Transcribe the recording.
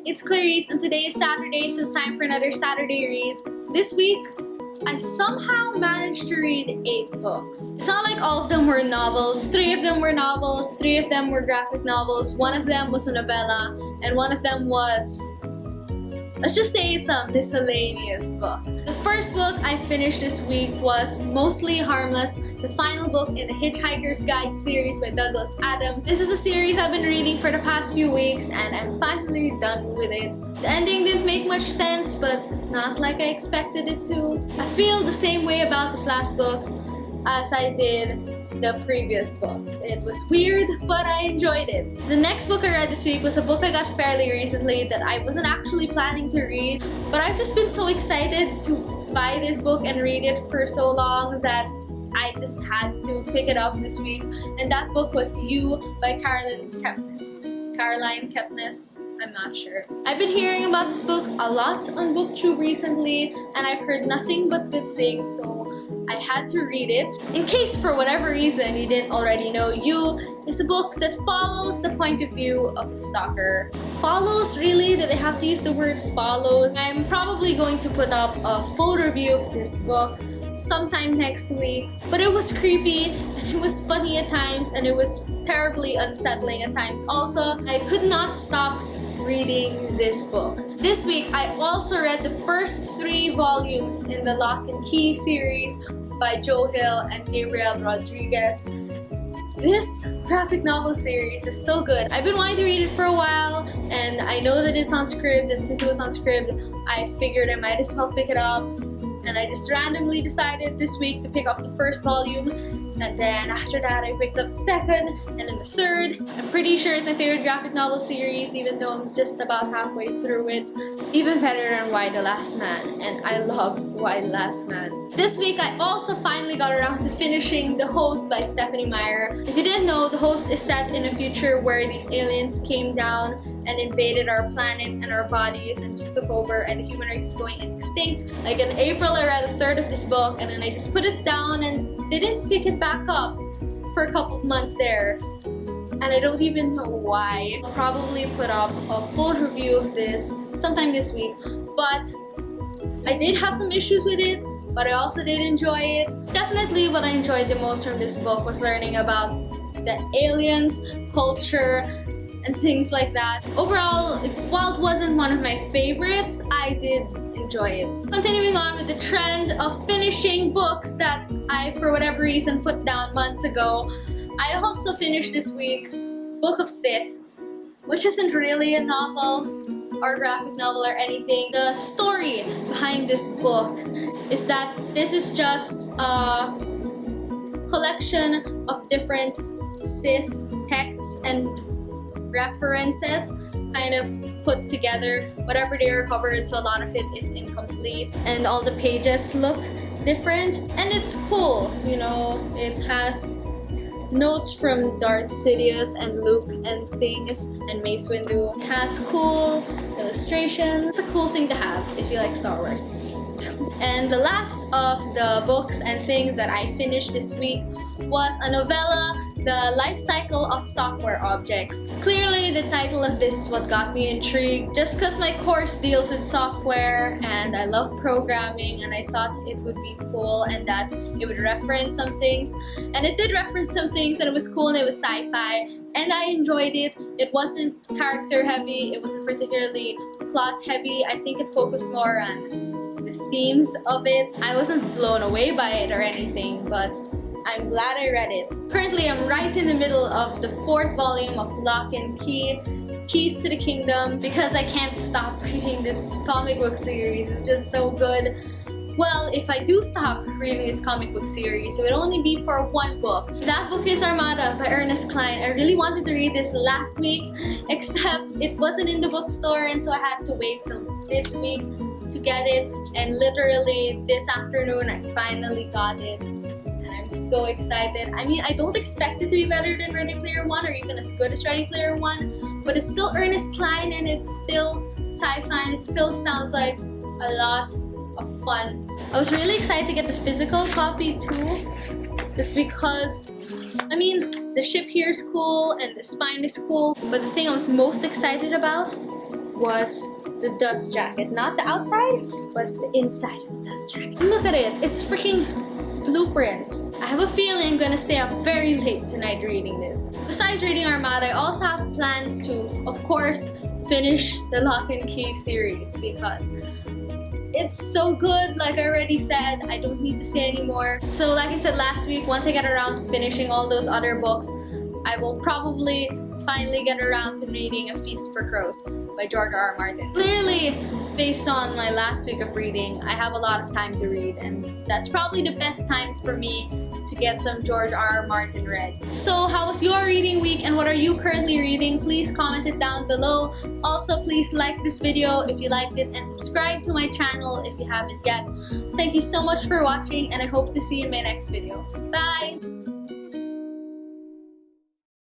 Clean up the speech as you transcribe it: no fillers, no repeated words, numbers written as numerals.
it's Clarice and today is Saturday, so it's time for another Saturday Reads. This week, I somehow managed to read 8 books. It's not like all of them were novels. 3 of them were novels, 3 of them were graphic novels, 1 of them was a novella, and 1 of them was, let's just say it's a miscellaneous book. The first book I finished this week was Mostly Harmless, the final book in the Hitchhiker's Guide series by Douglas Adams. This is a series I've been reading for the past few weeks and I'm finally done with it. The ending didn't make much sense, but it's not like I expected it to. I feel the same way about this last book as I did the previous books. It was weird, but I enjoyed it. The next book I read this week was a book I got fairly recently that I wasn't actually planning to read, but I've just been so excited to buy this book and read it for so long that I just had to pick it up this week. And that book was You by Caroline Kepnes. I'm not sure. I've been hearing about this book a lot on BookTube recently, and I've heard nothing but good things, so I had to read it. In case for whatever reason you didn't already know, You is a book that follows the point of view of a stalker. Follows? Really? Did I have to use the word follows? I'm probably going to put up a full review of this book sometime next week, but it was creepy and it was funny at times and it was terribly unsettling at times. Also, I could not stop reading this book. This week, I also read the first 3 volumes in the Lock and Key series by Joe Hill and Gabriel Rodriguez. This graphic novel series is so good. I've been wanting to read it for a while, and I know that it's on Scribd, and since it was on Scribd, I figured I might as well pick it up. And I just randomly decided this week to pick up the first volume, and then after that I picked up the second and then the third. I'm pretty sure it's my favorite graphic novel series, even though I'm just about halfway through it. Even better than Why the Last Man, and I love Why the Last Man. This week I also finally got around to finishing The Host by Stephanie Meyer. If you didn't know, The Host is set in a future where these aliens came down and invaded our planet and our bodies and just took over, and the human race is going extinct. Like in April I read a third of this book and then I just put it down and didn't pick it back up for a couple of months there. And I don't even know why. I'll probably put up a full review of this sometime this week, but I did have some issues with it, but I also did enjoy it. Definitely what I enjoyed the most from this book was learning about the aliens, culture, and things like that. Overall, while it wasn't one of my favorites, I did enjoy it. Continuing on with the trend of finishing books that I, for whatever reason, put down months ago, I also finished this week Book of Sith, which isn't really a novel or graphic novel or anything. The story behind this book is that this is just a collection of different Sith texts and references kind of put together. Whatever they are covered, so a lot of it is incomplete and all the pages look different, and it's cool. You know, it has notes from Darth Sidious and Luke and things, and Mace Windu. It has cool illustrations. It's a cool thing to have if you like Star Wars. And the last of the books and things that I finished this week was a novella, The Life Cycle of Software Objects. Clearly, the title of this is what got me intrigued, just because my course deals with software and I love programming, and I thought it would be cool and that it would reference some things. And it did reference some things, and it was cool and it was sci-fi, and I enjoyed it. It wasn't character heavy, it wasn't particularly plot heavy. I think it focused more on the themes of it. I wasn't blown away by it or anything, but I'm glad I read it. Currently, I'm right in the middle of the 4th volume of Lock and Key, Keys to the Kingdom, because I can't stop reading this comic book series. It's just so good. Well, if I do stop reading this comic book series, it would only be for 1 book. That book is Armada by Ernest Cline. I really wanted to read this last week, except it wasn't in the bookstore, and so I had to wait till this week to get it. And literally this afternoon, I finally got it. And I'm so excited. I mean, I don't expect it to be better than Ready Player One or even as good as Ready Player One, but it's still Ernest Cline and it's still sci-fi and it still sounds like a lot of fun. I was really excited to get the physical copy too, just because, I mean, the ship here is cool and the spine is cool, but the thing I was most excited about was the dust jacket. Not the outside, but the inside of the dust jacket. Look at it, it's freaking blueprints. I have a feeling I'm gonna stay up very late tonight reading this. Besides reading Armada, I also have plans to, of course, finish the Lock and Key series because it's so good. Like I already said, I don't need to say anymore. So like I said last week, once I get around to finishing all those other books, I will probably finally get around to reading A Feast for Crows by George R. R. Martin. Clearly, based on my last week of reading, I have a lot of time to read, and that's probably the best time for me to get some George R. R. Martin read. So how was your reading week and what are you currently reading? Please comment it down below. Also, please like this video if you liked it and subscribe to my channel if you haven't yet. Thank you so much for watching and I hope to see you in my next video. Bye!